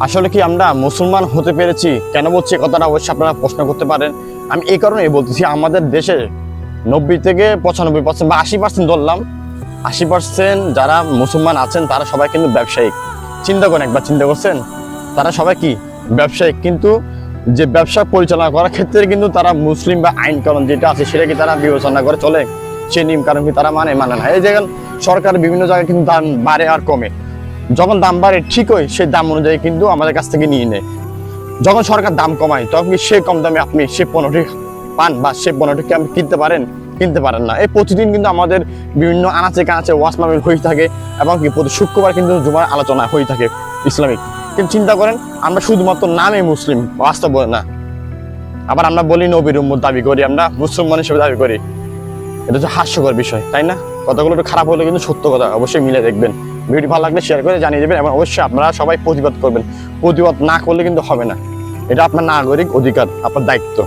আসলে কি আমরা মুসলমান হতে পেরেছি? কেন বলছি কথাটা অবশ্যই আপনারা প্রশ্ন করতে পারেন। আমি এই কারণেই বলতেছি, আমাদের দেশে 90 থেকে 95% বা 80% ধরলাম, 80% যারা মুসলমান আছেন তারা সবাই কিন্তু ব্যবসায়িক। চিন্তা করেন, একবার চিন্তা করছেন, তারা সবাই কি ব্যবসায়িক, কিন্তু যে ব্যবসা পরিচালনা করার ক্ষেত্রে কিন্তু তারা মুসলিম বা আইন কানুন যেটা আছে সেটা কি তারা বিবেচনা করে চলে? সে নিয়ম কারণ কি তারা মানে না? এই দেখেন সরকার বিভিন্ন জায়গায় কিন্তু দাম বাড়ে আর কমে, যখন দাম বাড়ে ঠিকই সেই দাম অনুযায়ী কিন্তু আমাদের কাছ থেকে নিয়ে নেয়। যখন সরকার দাম কমায় তখন কি সে কম দামে আপনি সে পণ্যটি পান বা সে পণ্যটি কি আপনি কিনতে পারেন? কিনতে পারেন না। এই প্রতিদিন কিন্তু আমাদের বিভিন্ন আনাচে কানাচে ওয়াজ মাহফিল হয়ে থাকে, এবং কি প্রতি শুক্রবার কিন্তু জুমার আলোচনা হয়ে থাকে ইসলামিক। কিন্তু চিন্তা করেন, আমরা শুধুমাত্র নামে মুসলিম, বাস্তব না। আবার আমরা বলি নবীর উম্মত দাবি করি, আমরা মুসলমান হিসেবে দাবি করি। এটা হচ্ছে হাস্যকর বিষয়, তাই না? কথাগুলো একটু খারাপ হলে কিন্তু সত্য কথা, অবশ্যই মিলে দেখবেন। ভিডিও ভালো লাগলে শেয়ার করে জানিয়ে দেবেন, এবং অবশ্যই আপনারা সবাই প্রতিবাদ করবেন। প্রতিবাদ না করলে কিন্তু হবে না, এটা আপনার নাগরিক অধিকার, আপনার দায়িত্ব।